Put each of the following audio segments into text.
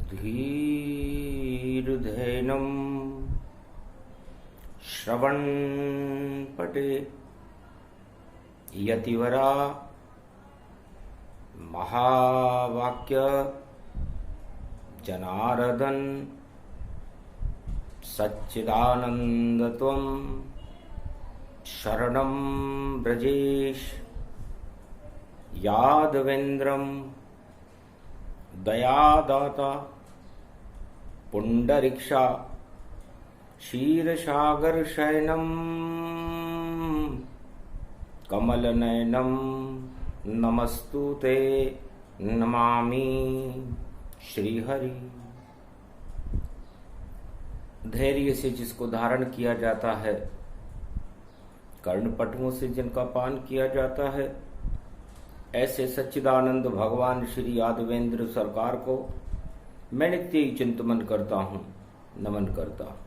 धीर्धैनं श्रवणपटे यतिवरा महावाक्य जनार्दन सच्चिदानन्दत्वं शरणं ब्रजेश यादवेन्द्रं दयादाता पुंडरीक्षा क्षीरसागर शयनं कमलनयनं नमस्तुते नमामि श्रीहरि। धैर्य से जिसको धारण किया जाता है, कर्णपटुओं से जिनका पान किया जाता है, ऐसे सच्चिदानंद भगवान श्री यादवेंद्र सरकार को मैं नित्य ही चिंतन करता हूँ, नमन करता हूँ।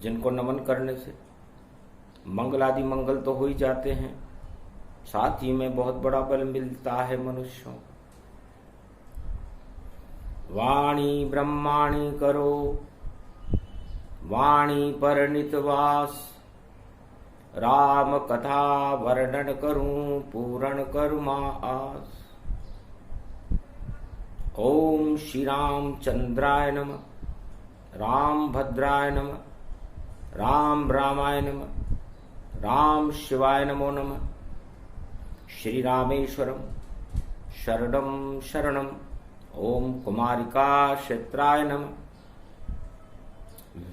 जिनको नमन करने से मंगल आदि मंगल तो हो ही जाते हैं, साथ ही में बहुत बड़ा बल मिलता है मनुष्यों को। वाणी ब्रह्माणी करो वाणी पर नितवास, राम कथा वर्णन करूं पूर्ण करुमा आस। ओम श्री राम चंद्राय नमः, राम भद्राय नमः, राम रामाय नमः, राम शिवाय नमो नमः। श्री रामेश्वरम शरणम शरणम। ओम कुमारिका क्षेत्राय नमः।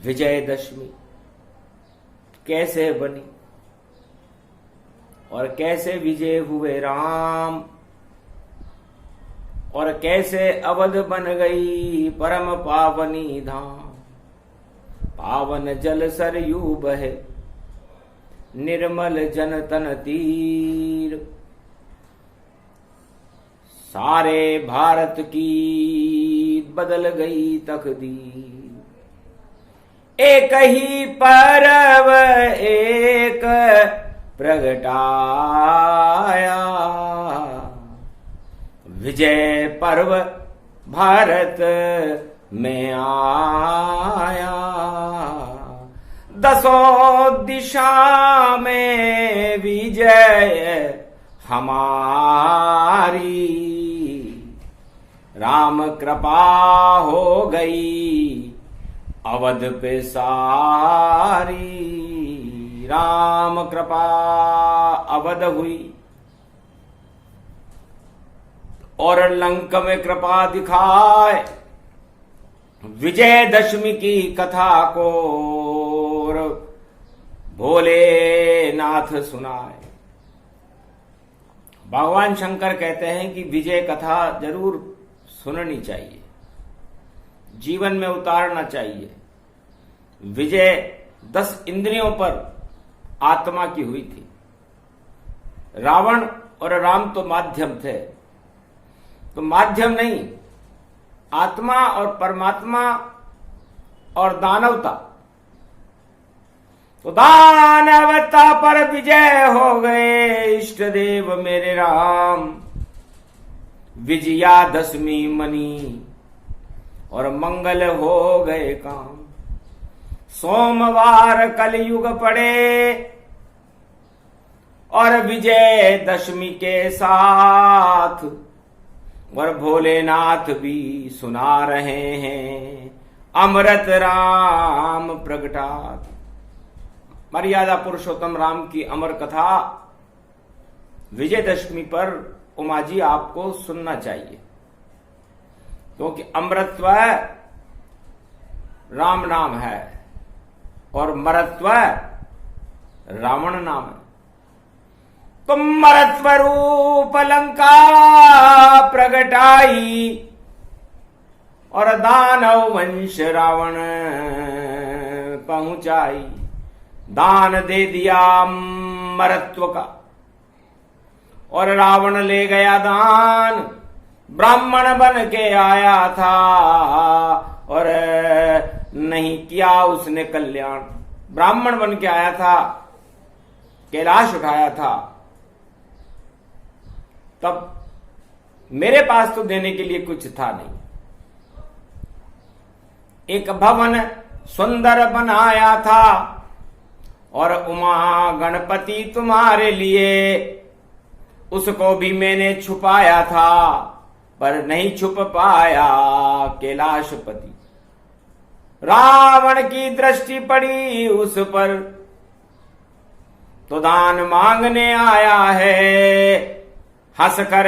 विजयदशमी कैसे बनी और कैसे विजय हुए राम, और कैसे अवध बन गई परम पावनी धाम। पावन जल सरयू बहे निर्मल जन तन तीर, सारे भारत की बदल गई तकदीर। एक ही पर्व एक प्रगटाया, विजय पर्व भारत में आया। दसों दिशा में विजय हमारी, राम कृपा हो गई अवध पे सारी। राम कृपा अवध हुई और लंक में कृपा दिखाए। विजयदशमी की कथा को भोलेनाथ सुनाए। भगवान शंकर कहते हैं कि विजय कथा जरूर सुननी चाहिए, जीवन में उतारना चाहिए। विजय 10 इंद्रियों पर आत्मा की हुई थी। रावण और राम तो माध्यम थे, तो माध्यम नहीं, आत्मा और परमात्मा और दानवता। तो दानवता पर विजय हो गए इष्ट देव मेरे राम। विजयादशमी मनी और मंगल हो गए काम। सोमवार कलयुग पड़े और विजय दशमी के साथ, और भोलेनाथ भी सुना रहे हैं अमृत राम प्रगटात। मर्यादा पुरुषोत्तम राम की अमर कथा विजयदशमी पर उमा जी आपको सुनना चाहिए, क्योंकि अमृतत्व राम नाम है और मरत्व रावण नाम है। तो मरत्व रूप लंका प्रगटाई और दानव वंश रावण पहुंचाई। दान दे दिया मरत्व का और रावण ले गया दान। ब्राह्मण बन के आया था और नहीं किया उसने कल्याण। ब्राह्मण बन के आया था, कैलाश उठाया था, तब मेरे पास तो देने के लिए कुछ था नहीं। एक भवन सुंदर बनाया था और उमा गणपति तुम्हारे लिए उसको भी मैंने छुपाया था, पर नहीं छुप पाया कैलाशपति। रावण की दृष्टि पड़ी उस पर तो दान मांगने आया है, हंस कर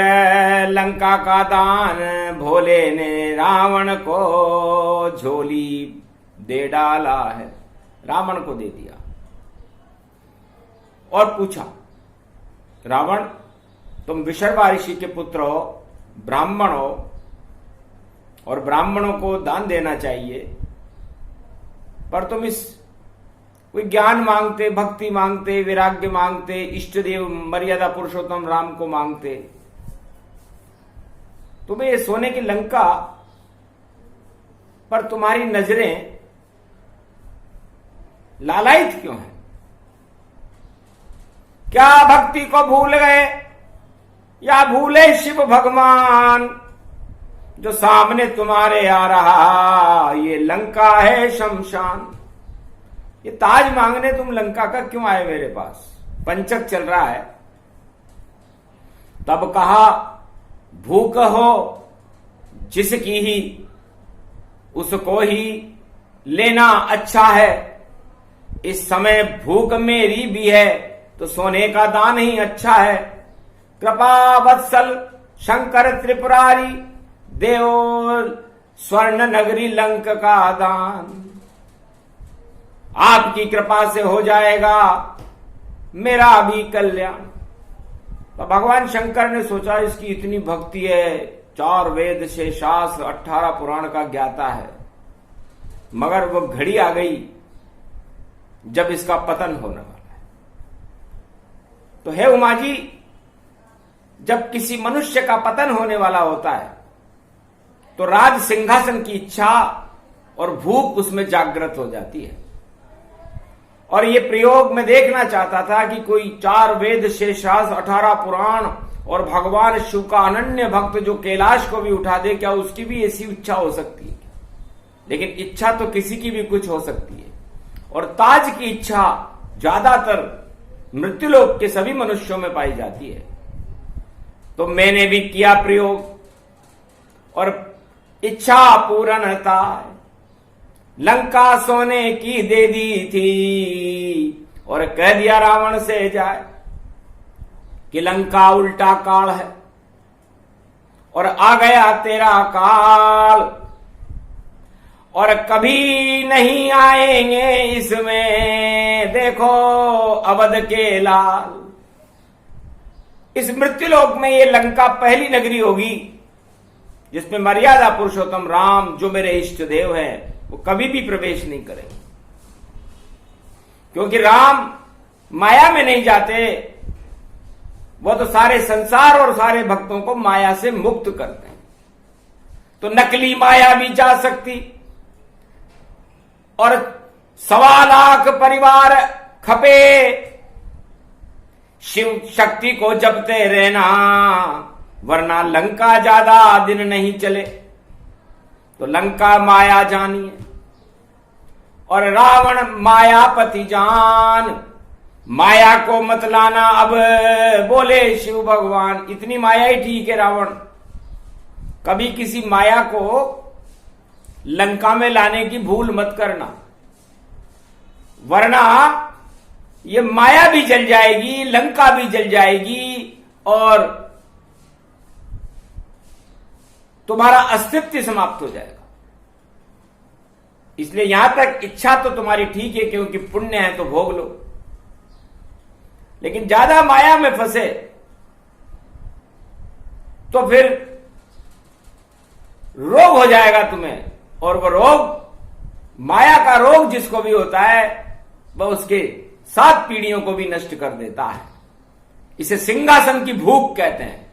लंका का दान भोले ने रावण को झोली दे डाला है। रावण को दे दिया और पूछा, रावण तुम विशर्वा ऋषि के पुत्र हो, ब्राह्मण हो और ब्राह्मणों को दान देना चाहिए, पर तुम इस कोई ज्ञान मांगते, भक्ति मांगते, वैराग्य मांगते, इष्ट देव मर्यादा पुरुषोत्तम राम को मांगते, तुम्हें ये सोने की लंका पर तुम्हारी नजरें लालायित क्यों है? क्या भक्ति को भूल गए या भूले शिव भगवान जो सामने तुम्हारे आ रहा? ये लंका है शमशान। ये ताज मांगने तुम लंका का क्यों आए मेरे पास? पंचक चल रहा है। तब कहा, भूख हो जिसकी ही उसको ही लेना अच्छा है। इस समय भूख मेरी भी है तो सोने का दान ही अच्छा है। कृपा वत्सल शंकर त्रिपुरारी देव स्वर्ण नगरी लंक का दान। आपकी कृपा से हो जाएगा मेरा भी कल्याण। तो भगवान शंकर ने सोचा इसकी इतनी भक्ति है, 4 वेद से शास्त्र 18 पुराण का ज्ञाता है, मगर वो घड़ी आ गई जब इसका पतन होने वाला है। तो हे उमा जी, जब किसी मनुष्य का पतन होने वाला होता है तो राज सिंहासन की इच्छा और भूख उसमें जागृत हो जाती है। और ये प्रयोग मैं देखना चाहता था कि कोई 4 वेद से शास्त्र 18 पुराण और भगवान शिव का अनन्य भक्त जो कैलाश को भी उठा दे, क्या उसकी भी ऐसी इच्छा हो सकती है? लेकिन इच्छा तो किसी की भी कुछ हो सकती है, और ताज की इच्छा ज्यादातर मृत्युलोक के सभी मनुष्यों में पाई जाती है। तो मैंने भी किया प्रयोग और इच्छा पूर्णता लंका सोने की दे दी थी, और कह दिया रावण से जाए कि लंका उल्टा काल है और आ गया तेरा काल, और कभी नहीं आएंगे इसमें, देखो अवध के लाल। इस मृत्युलोक में ये लंका पहली नगरी होगी जिसमें मर्यादा पुरुषोत्तम राम जो मेरे इष्ट देव हैं वो कभी भी प्रवेश नहीं करेंगे, क्योंकि राम माया में नहीं जाते, वो तो सारे संसार और सारे भक्तों को माया से मुक्त करते हैं। तो नकली माया भी जा सकती और 1.25 लाख परिवार खपे, शिव शक्ति को जपते रहना, वरना लंका ज्यादा दिन नहीं चले। तो लंका माया जानिए और रावण मायापति जान, माया को मत लाना। अब बोले शिव भगवान, इतनी माया ही ठीक है रावण, कभी किसी माया को लंका में लाने की भूल मत करना, वरना ये माया भी जल जाएगी, लंका भी जल जाएगी और तुम्हारा अस्तित्व समाप्त हो जाएगा। इसलिए यहां तक इच्छा तो तुम्हारी ठीक है, क्योंकि पुण्य है तो भोग लो, लेकिन ज्यादा माया में फंसे तो फिर रोग हो जाएगा तुम्हें, और वो रोग माया का रोग जिसको भी होता है वह उसके 7 पीढ़ियों को भी नष्ट कर देता है। इसे सिंहासन की भूख कहते हैं,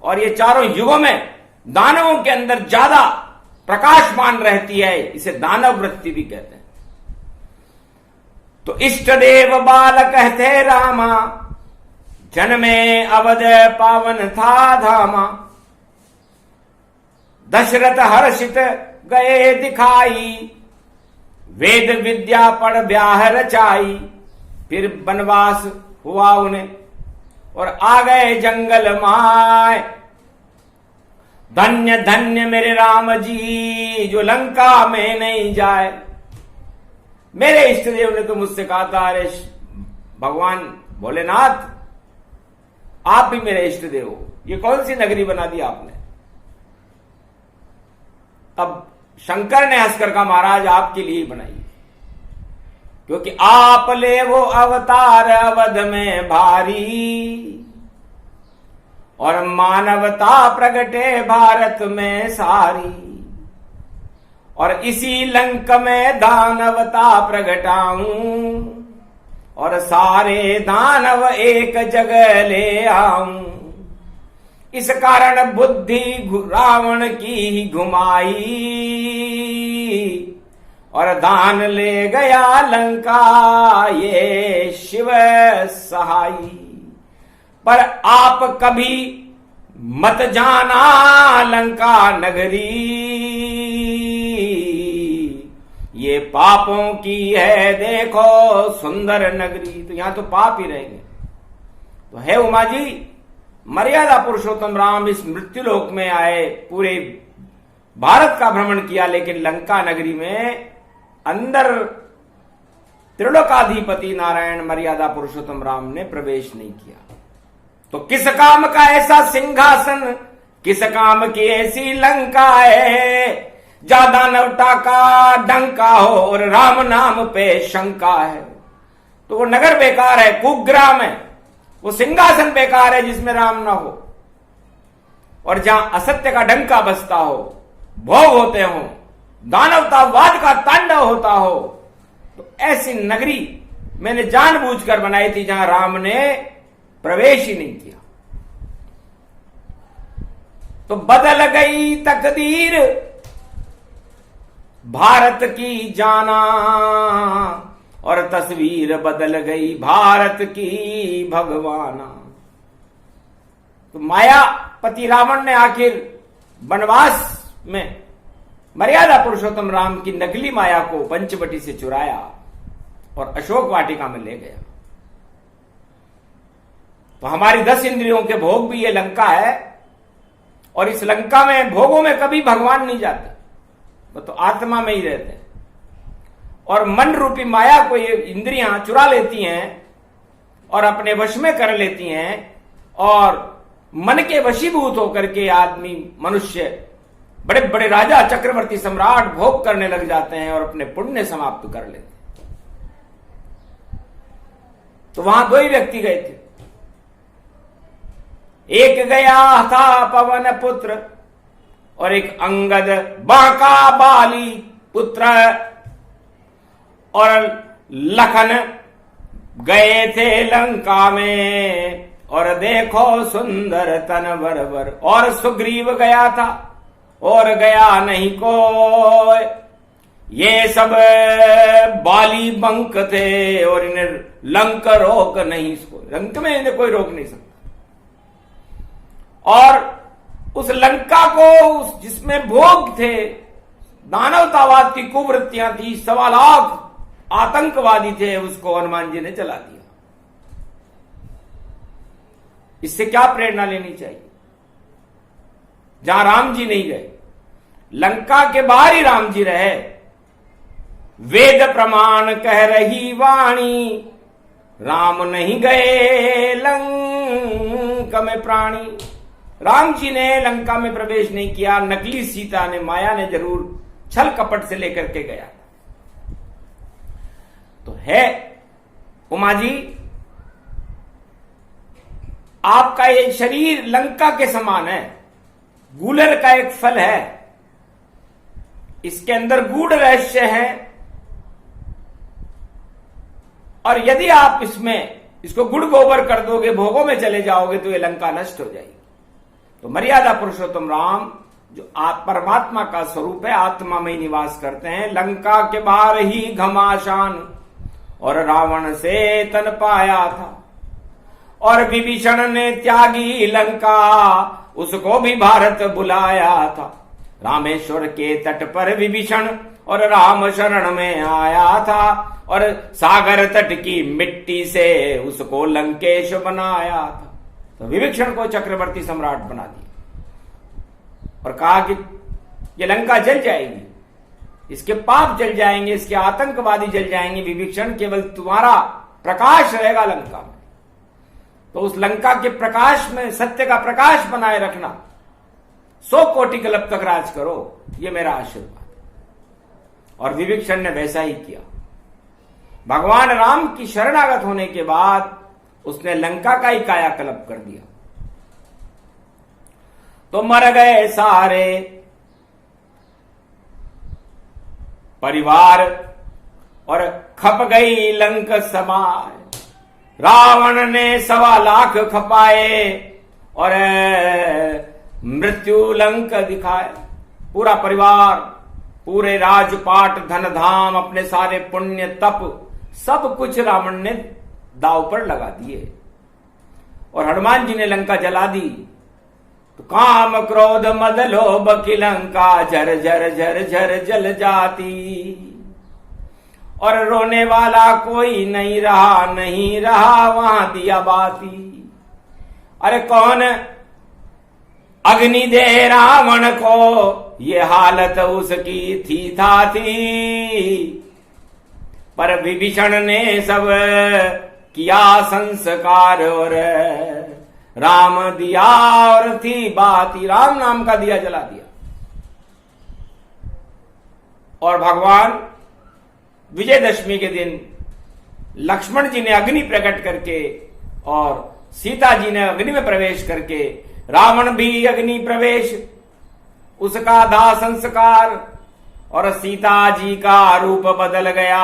और ये चारों युगों में दानवों के अंदर ज्यादा प्रकाशमान रहती है, इसे दानव वृत्ति भी कहते हैं। तो इष्ट देव बाल कहते रामा, जन्मे अवध पावन था धामा। दशरथ हर्षित गए दिखाई, वेद विद्या पढ़ ब्याह रचाई, फिर वनवास हुआ उन्हें और आ गए जंगल माय। धन्य धन्य मेरे राम जी जो लंका में नहीं जाए। मेरे इष्ट देव ने तो मुझसे कहा था, अरे भगवान भोलेनाथ आप भी मेरे इष्ट देव हो, ये कौन सी नगरी बना दी आपने। तब शंकर ने हंसकर कहा, महाराज आपके लिए ही बनाई, क्योंकि आप ले वो अवतार अवध में भारी, और मानवता प्रगटे भारत में सारी, और इसी लंक में दानवता प्रगटाऊं, और सारे दानव एक जगह ले आऊं। इस कारण बुद्धि रावण की ही घुमाई, और दान ले गया लंका ये शिव सहाई। पर आप कभी मत जाना लंका नगरी, ये पापों की है देखो सुंदर नगरी। तो यहां तो पाप ही रहेंगे। तो है उमा जी, मर्यादा पुरुषोत्तम राम इस मृत्युलोक में आए, पूरे भारत का भ्रमण किया, लेकिन लंका नगरी में अंदर त्रिलोकाधिपति नारायण मर्यादा पुरुषोत्तम राम ने प्रवेश नहीं किया। तो किस काम का ऐसा सिंहासन, किस काम की ऐसी लंका है, ज्यादा नवटा का डंका हो और राम नाम पे शंका है। तो वो नगर बेकार है, कुग्राम है, वो सिंहासन बेकार है जिसमें राम ना हो, और जहां असत्य का डंका बजता हो, भोग होते हो, दानवतावाद का तांडव होता हो, तो ऐसी नगरी मैंने जानबूझकर बनाई थी जहां राम ने प्रवेश ही नहीं किया। तो बदल गई तकदीर भारत की जाना, और तस्वीर बदल गई भारत की भगवाना। तो मायापति रावण ने आखिर वनवास में मर्यादा पुरुषोत्तम राम की नकली माया को पंचवटी से चुराया और अशोक वाटिका में ले गया। तो हमारी 10 इंद्रियों के भोग भी ये लंका है, और इस लंका में भोगों में कभी भगवान नहीं जाते, वो तो आत्मा में ही रहते हैं। और मन रूपी माया को ये इंद्रियां चुरा लेती हैं और अपने वश में कर लेती हैं, और मन के वशीभूत होकर के आदमी, मनुष्य, बड़े बड़े राजा, चक्रवर्ती, सम्राट भोग करने लग जाते हैं और अपने पुण्य समाप्त कर लेते हैं। तो वहां 2 ही व्यक्ति गए थे। एक गया था पवन पुत्र, और एक अंगद बांका बाली पुत्र, और लखन गए थे लंका में, और देखो सुंदर तन बरबर। और सुग्रीव गया था और गया नहीं कोई, ये सब बाली बंक थे, और इन्हें लंक रोक नहीं, लंक में इन्हें कोई रोक नहीं सकता। और उस लंका को, जिसमें भोग थे, दानवतावाद की कुवृत्तियां थी, 1.25 लाख आतंकवादी थे, उसको हनुमान जी ने जला दिया। इससे क्या प्रेरणा लेनी चाहिए? जहां राम जी नहीं गए, लंका के बाहर ही राम जी रहे। वेद प्रमाण कह रही वाणी, राम नहीं गए लंका में प्राणी। राम जी ने लंका में प्रवेश नहीं किया, नकली सीता ने, माया ने जरूर छल कपट से लेकर के गया। तो है उमा जी, आपका ये शरीर लंका के समान है, गूलर का एक फल है, इसके अंदर गूढ़ रहस्य है, और यदि आप इसको गुड़ गोबर कर दोगे, भोगों में चले जाओगे, तो ये लंका नष्ट हो जाएगी। तो मर्यादा पुरुषोत्तम राम जो परमात्मा का स्वरूप है, आत्मा में ही निवास करते हैं। लंका के बाहर ही घमासान, और रावण से तन पाया था, और विभीषण ने त्यागी लंका, उसको भी भारत बुलाया था। रामेश्वर के तट पर विभीषण और राम शरण में आया था, और सागर तट की मिट्टी से उसको लंकेश बनाया था। तो विभीषण को चक्रवर्ती सम्राट बना दिया और कहा कि ये लंका जल जाएगी, इसके पाप जल जाएंगे, इसके आतंकवादी जल जाएंगे, विभीषण केवल तुम्हारा प्रकाश रहेगा लंका में। तो उस लंका के प्रकाश में सत्य का प्रकाश बनाए रखना, 100 कोटि कल्प तक राज करो, ये मेरा आशीर्वाद। और विभीषण ने वैसा ही किया। भगवान राम की शरणागत होने के बाद उसने लंका का ही कायाकल्प कर दिया। तो मर गए सारे परिवार और खप गई लंक समाय। रावण ने 1.25 लाख खपाए और मृत्यु लंक दिखाए। पूरा परिवार, पूरे राजपाट, धन धाम, अपने सारे पुण्य तप, सब कुछ रावण ने दाव पर लगा दिए। और हनुमान जी ने लंका जला दी। तो काम क्रोध मद लोभ की लंका झर झर झर झर जल जाती। और रोने वाला कोई नहीं रहा, नहीं रहा वहां दिया बाती। अरे कौन अग्नि दे रावण को, ये हालत उसकी थी। पर विभीषण ने सब किया संस्कार और राम दिया और थी बाती। राम नाम का दिया जला दिया। और भगवान विजयदशमी के दिन लक्ष्मण जी ने अग्नि प्रकट करके और सीता जी ने अग्नि में प्रवेश करके, रावण भी अग्नि प्रवेश, उसका दाह संस्कार, और सीता जी का रूप बदल गया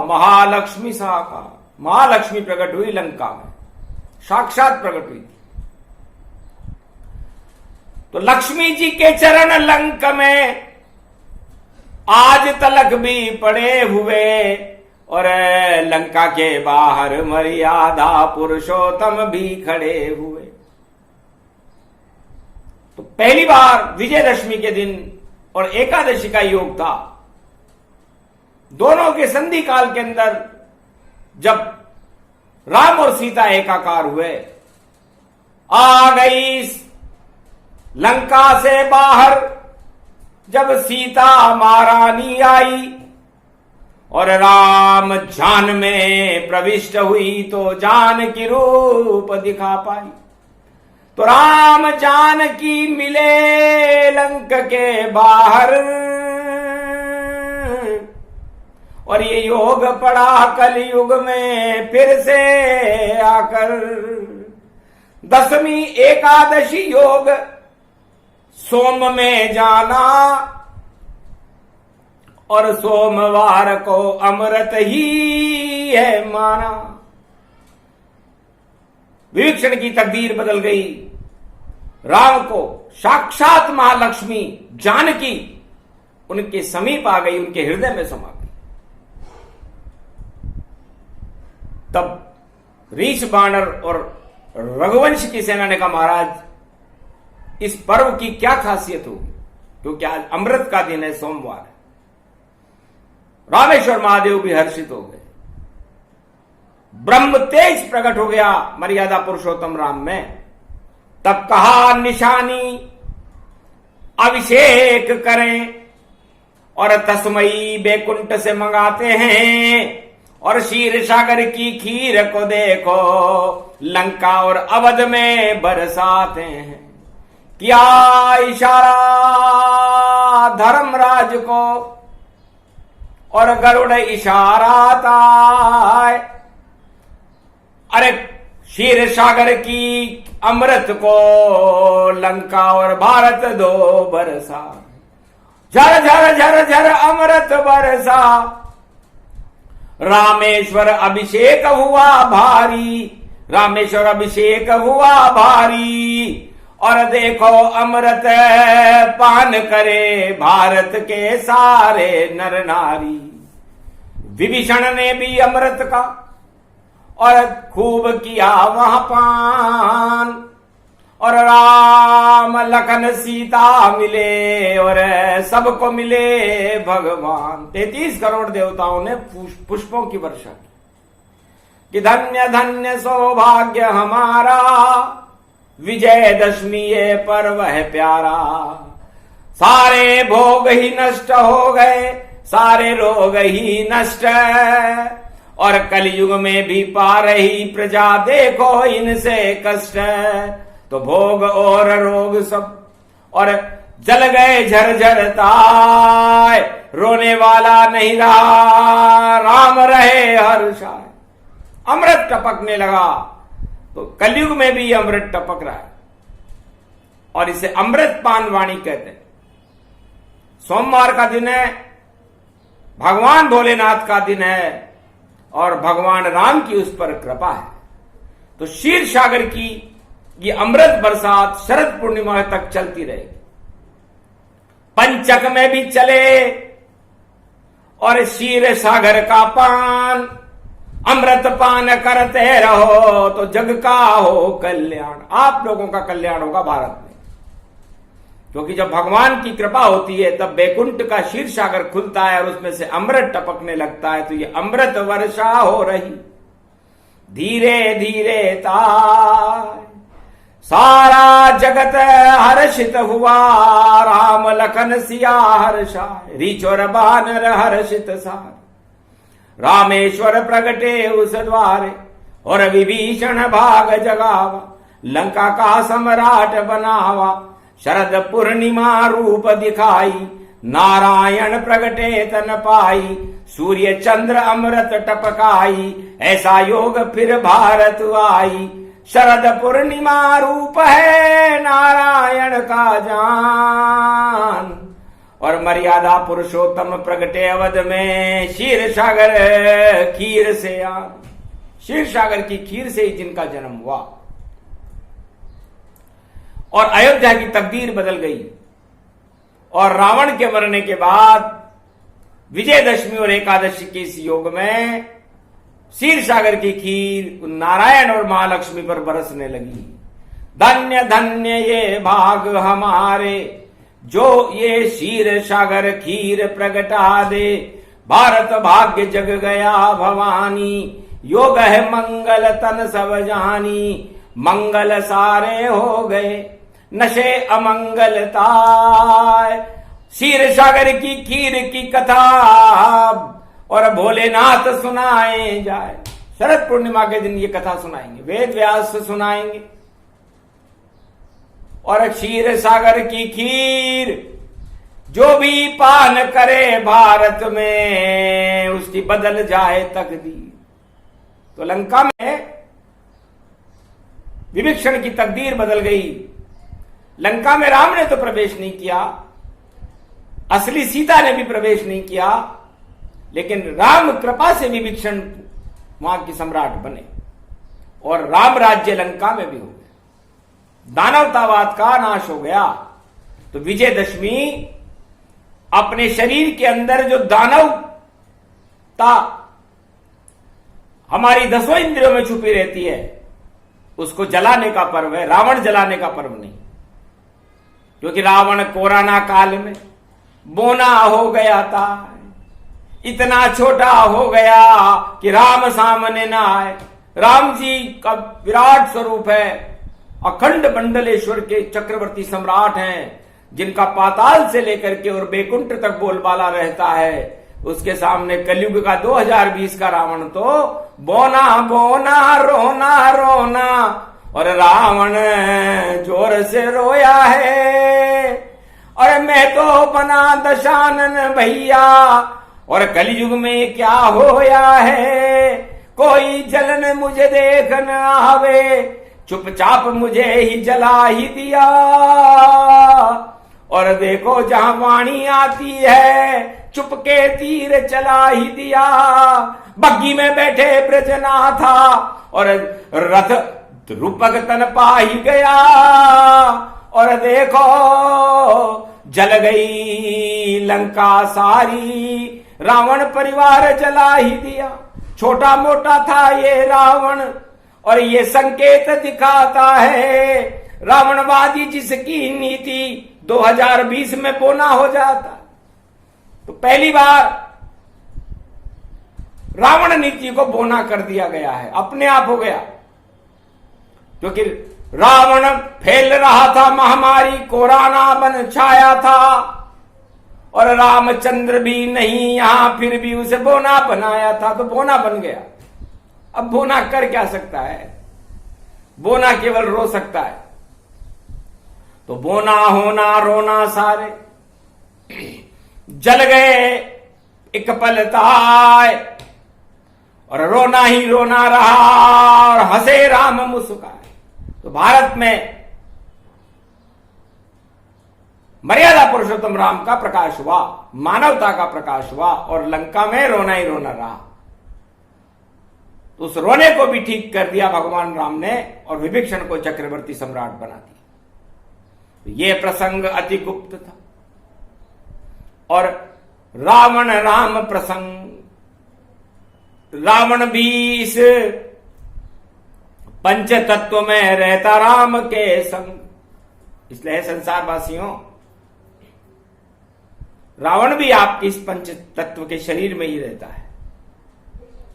महालक्ष्मी सा का। महालक्ष्मी प्रकट हुई लंका में, साक्षात प्रकट हुई थी। तो लक्ष्मी जी के चरण लंक में आज तलक भी पड़े हुए, और लंका के बाहर मर्यादा पुरुषोत्तम भी खड़े हुए। तो पहली बार विजयदशमी के दिन और एकादशी का योग था। दोनों के संधि काल के अंदर जब राम और सीता एकाकार हुए, आ गई लंका से बाहर जब सीता महारानी आई, और राम जान में प्रविष्ट हुई तो जान की रूप दिखा पाई। तो राम जान की मिले लंक के बाहर, और ये योग पड़ा कलयुग में फिर से आकर। 10वीं एकादशी योग सोम में जाना, और सोमवार को अमृत ही है माना। विभीषण की तकदीर बदल गई। राम को साक्षात महालक्ष्मी जानकी उनके समीप आ गई, उनके हृदय में समा गई। तब रीछ बानर और रघुवंश की सेना ने कहा, महाराज इस पर्व की क्या खासियत होगी, क्योंकि आज अमृत का दिन है, सोमवार है। रामेश्वर महादेव भी हर्षित हो गए। ब्रह्म तेज प्रकट हो गया मर्यादा पुरुषोत्तम राम में। तब कहा निशानी अभिषेक करें, और तस्मई बैकुंठ से मंगाते हैं, और क्षीर सागर की खीर को देखो लंका और अवध में बरसाते हैं। किया इशारा धर्मराज को, और गरुड़ इशाराता है। अरे क्षीर सागर की अमृत को लंका और भारत दो बरसा। झर झर झर झर अमृत बरसा। रामेश्वर अभिषेक हुआ भारी, रामेश्वर अभिषेक हुआ भारी, और देखो अमृत पान करे भारत के सारे नर नारी। विभीषण ने भी अमृत का और खूब किया वहां पान, और राम लखन सीता मिले और सबको मिले भगवान। 33 करोड़ देवताओं ने पुष्पों की वर्षा की कि धन्य धन्य सौभाग्य हमारा, विजयदशमी ये पर्व है प्यारा। सारे भोग ही नष्ट हो गए, सारे रोग ही नष्ट, और कलयुग में भी पा रही प्रजा देखो इनसे कष्ट। तो भोग और रोग सब और जल गए झरझर ताय, रोने वाला नहीं रहा राम रहे हर्षाय। अमृत टपकने लगा, तो कलयुग में भी अमृत टपक रहा है और इसे अमृत पान वाणी कहते हैं। सोमवार का दिन है, भगवान भोलेनाथ का दिन है और भगवान राम की उस पर कृपा है। तो क्षीर सागर की ये अमृत बरसात शरद पूर्णिमा तक चलती रहेगी। पंचक में भी चले और क्षीर सागर का पान, अमृत पान करते रहो तो जग का हो कल्याण। आप लोगों का कल्याण होगा भारत में, क्योंकि जब भगवान की कृपा होती है तब बैकुंठ का क्षीर सागर खुलता है और उसमें से अमृत टपकने लगता है। तो ये अमृत वर्षा हो रही धीरे धीरे ताय, सारा जगत हर्षित हुआ, राम लखन सिया हर्षाय, रीछ और बानर हर्षित सार। रामेश्वर प्रगटे उस द्वारे और विभीषण भाग जगावा, लंका का सम्राट बनावा, शरद पूर्णिमा रूप दिखाई, नारायण प्रगटे तन पाई, सूर्य चंद्र अमृत टपकाई, ऐसा योग फिर भारत आई। शरद पूर्णिमा रूप है नारायण का जान, और मर्यादा पुरुषोत्तम प्रगटे अवध में, क्षीर सागर खीर से आन। क्षीर सागर की खीर से ही जिनका जन्म हुआ और अयोध्या की तकदीर बदल गई। और रावण के मरने के बाद विजयदशमी और एकादशी के इस योग में क्षीर सागर की खीर नारायण और महालक्ष्मी पर बरसने लगी। धन्य धन्य ये भाग हमारे, जो ये क्षीर सागर खीर प्रगटा दे। भारत भाग्य जग गया भवानी, योग है मंगल तन सब जानी। मंगल सारे हो गए नशे अमंगलताय। क्षीर सागर की खीर की कथा और भोलेनाथ सुनाए जाए। शरद पूर्णिमा के दिन ये कथा सुनाएंगे, वेद व्यास सुनाएंगे। और क्षीर सागर की खीर जो भी पान करे भारत में, उसकी बदल जाए तकदीर। तो लंका में विभीषण की तकदीर बदल गई। लंका में राम ने तो प्रवेश नहीं किया, असली सीता ने भी प्रवेश नहीं किया, लेकिन राम कृपा से विभीषण वहां की सम्राट बने और राम राज्य लंका में भी हो गया। दानवतावाद का नाश हो गया। तो विजयदशमी अपने शरीर के अंदर जो दानवता हमारी 10 इंद्रियों में छुपी रहती है, उसको जलाने का पर्व है, रावण जलाने का पर्व नहीं। क्योंकि रावण कोरोना काल में बोना हो गया था, इतना छोटा हो गया कि राम सामने ना आए। राम जी का विराट स्वरूप है, अखंड मंडलेश्वर के चक्रवर्ती सम्राट हैं, जिनका पाताल से लेकर के और बैकुंठ तक बोलबाला रहता है। उसके सामने कलयुग का 2020 का रावण तो बोना बोना रोना रोना, और रावण जोर से रोया है। और मैं तो बना दशानन भैया, और कलयुग में क्या होया है। कोई जलन मुझे देख न आवे, चुपचाप मुझे ही जला ही दिया। और देखो जहां वाणी आती है, चुपके तीर चला ही दिया। बग्गी में बैठे ब्रजनाथा, और रथ रूपक तन पा ही गया। और देखो जल गई लंका सारी, रावण परिवार जला ही दिया। छोटा मोटा था ये रावण, और ये संकेत दिखाता है रावणवादी जिसकी नीति 2020 में बोना हो जाता। तो पहली बार रावण नीति को बोना कर दिया गया है, अपने आप हो गया, क्योंकि रावण फैल रहा था, महामारी कोरोना बन छाया था, और रामचंद्र भी नहीं यहां, फिर भी उसे बोना बनाया था, तो बोना बन गया। अब बोना कर क्या सकता है? बोना केवल रो सकता है। तो बोना होना रोना सारे जल गए एक पलताए, और रोना ही रोना रहा, और हंसे राम मुस्काए। तो भारत में मर्यादा पुरुषोत्तम राम का प्रकाश हुआ, मानवता का प्रकाश हुआ, और लंका में रोना ही रोना रहा। तो उस रोने को भी ठीक कर दिया भगवान राम ने, और विभीषण को चक्रवर्ती सम्राट बना दिया। यह प्रसंग अति गुप्त था। और रावण राम प्रसंग, रावण भी इस पंच तत्व में रहता राम के संग। इसलिए संसारवासियों, रावण भी आपके इस पंच तत्व के शरीर में ही रहता है।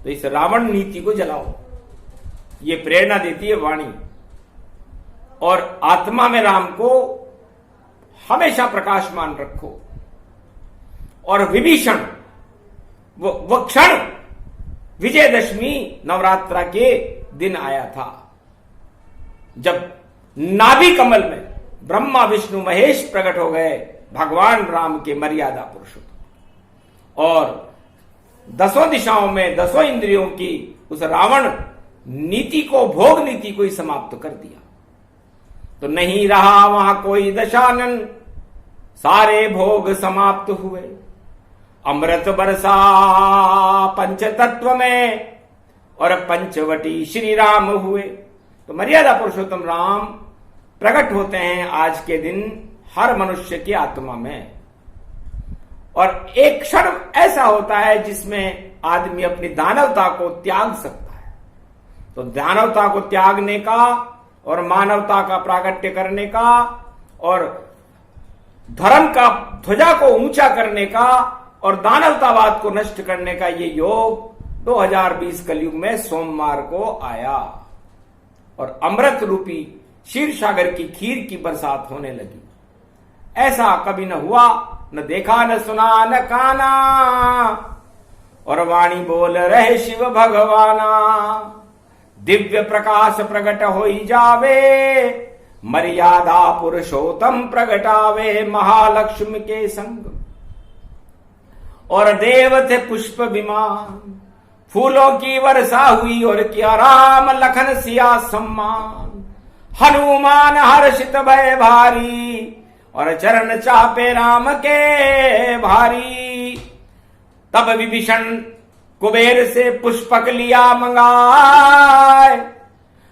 तो इस रावण नीति को जलाओ, ये प्रेरणा देती है वाणी। और आत्मा में राम को हमेशा प्रकाशमान रखो। और विभीषण वो क्षण विजयदशमी नवरात्रा के दिन आया था, जब नाभि कमल में ब्रह्मा विष्णु महेश प्रकट हो गए, भगवान राम के मर्यादा पुरुषोत्तम। और दसों दिशाओं में दसों इंद्रियों की उस रावण नीति को, भोग नीति को ही समाप्त कर दिया। तो नहीं रहा वहां कोई दशानन, सारे भोग समाप्त हुए। अमृत बरसा पंच तत्व में, और पंचवटी श्री राम हुए। तो मर्यादा पुरुषोत्तम राम प्रकट होते हैं आज के दिन हर मनुष्य की आत्मा में। और एक क्षण ऐसा होता है जिसमें आदमी अपनी दानवता को त्याग सकता है। तो दानवता को त्यागने का, और मानवता का प्राकट्य करने का, और धर्म का ध्वजा को ऊंचा करने का, और दानवतावाद को नष्ट करने का ये योग 2020 कलयुग में सोमवार को आया। और अमृत रूपी क्षीर सागर की खीर की बरसात होने लगी। ऐसा कभी न हुआ, न देखा, न सुना, न काना। और वाणी बोल रहे शिव भगवाना, दिव्य प्रकाश प्रकट होई जावे, मर्यादा पुरुषोत्तम प्रगटावे महालक्ष्मी के संग। और देव थे पुष्प विमान, फूलों की वर्षा हुई, और किया राम लखन सिया सम्मान। हनुमान हर्षित भय भारी, और चरण चापे राम के भारी। तब विभीषण कुबेर से पुष्पक लिया मंगाए,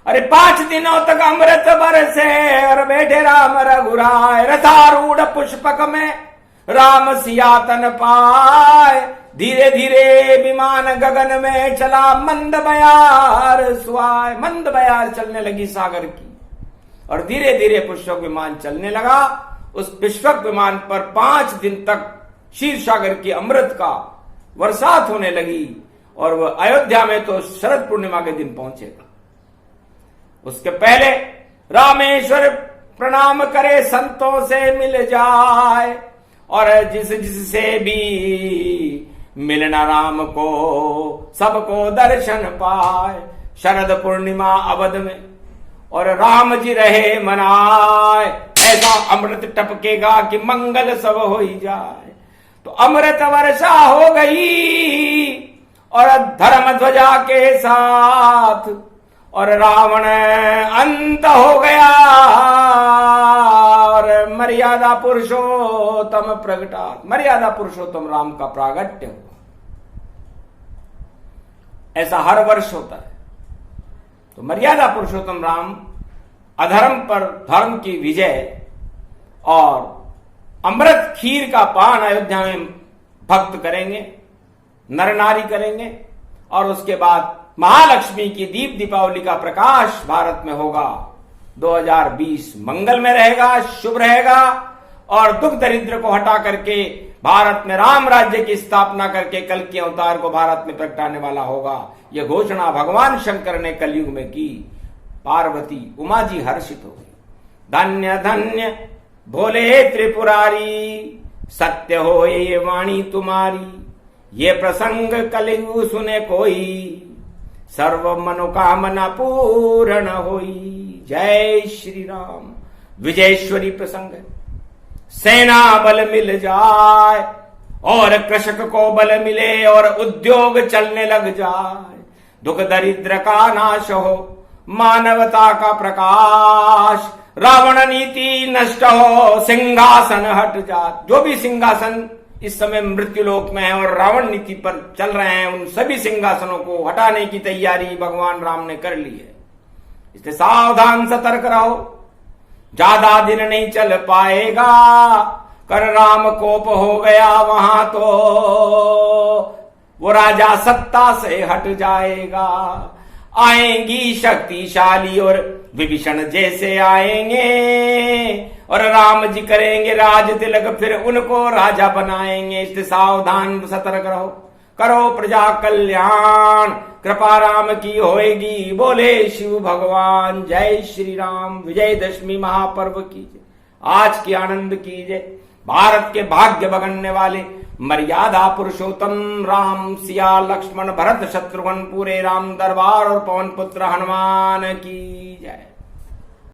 अरे 5 दिनों तक अमृत बरसे, और बैठे राम रघुराय। रथारूढ़ पुष्पक में राम सिया तन पाए, धीरे धीरे विमान गगन में चला, मंद बयार सुहाए। मंद बयार चलने लगी सागर की, और धीरे धीरे पुष्पक विमान चलने लगा। उस पुष्पक विमान पर 5 दिन तक क्षीर सागर की अमृत का बरसात होने लगी, और वह अयोध्या में तो शरद पूर्णिमा के दिन पहुंचेगा। उसके पहले रामेश्वर प्रणाम करे, संतों से मिल जाए, और जिससे भी मिलना राम को, सबको दर्शन पाए। शरद पूर्णिमा अवध में, और राम जी रहे मनाए, ऐसा अमृत टपकेगा कि मंगल सब हो ही जाए। तो अमृत वर्षा हो गई, और धर्म ध्वजा के साथ, और रावण अंत हो गया, और मर्यादा पुरुषोत्तम प्रगटा, मर्यादा पुरुषोत्तम राम का प्रागट्य हुआ। ऐसा हर वर्ष होता है। तो मर्यादा पुरुषोत्तम राम अधर्म पर धर्म की विजय, और अमृत खीर का पान अयोध्या में भक्त करेंगे, नर नारी करेंगे, और उसके बाद महालक्ष्मी की दीप दीपावली का प्रकाश भारत में होगा। 2020 मंगल में रहेगा, शुभ रहेगा और दुख दरिद्र को हटा करके भारत में राम राज्य की स्थापना करके कल के अवतार को भारत में प्रगटाने वाला होगा। यह घोषणा भगवान शंकर ने कलयुग में की। पार्वती उमा जी हर्षित हो गई। धन्य धन्य भोले त्रिपुरारी, सत्य हो ये वाणी तुम्हारी, ये प्रसंग कलयुग सुने कोई, सर्व मनोकामना पूर्ण होई। जय श्री राम। विजयेश्वरी प्रसंग है। सेना बल मिल जाए और कृषक को बल मिले और उद्योग चलने लग जाए, दुख दरिद्र का नाश हो, मानवता का प्रकाश, रावण नीति नष्ट हो, सिंहासन हट जा। जो भी सिंहासन इस समय मृत्युलोक में है और रावण नीति पर चल रहे हैं, उन सभी सिंहासनों को हटाने की तैयारी भगवान राम ने कर ली है। इसलिए सावधान सतर्क रहो, ज्यादा दिन नहीं चल पाएगा। कर राम कोप हो गया वहां तो वो राजा सत्ता से हट जाएगा। आएंगी शक्तिशाली और विभीषण जैसे आएंगे और राम जी करेंगे राज तिलक, फिर उनको राजा बनाएंगे। इसलिए सावधान सतर्क रहो, करो प्रजा कल्याण, कृपा राम की होएगी। बोले शिव भगवान। जय श्री राम। विजयदशमी महापर्व कीजिए, आज की आनंद कीजिए। भारत के भाग्य बगड़ने वाले मर्यादा पुरुषोत्तम राम, सिया लक्ष्मण भरत शत्रुघ्न पूरे राम दरबार और पवन पुत्र हनुमान की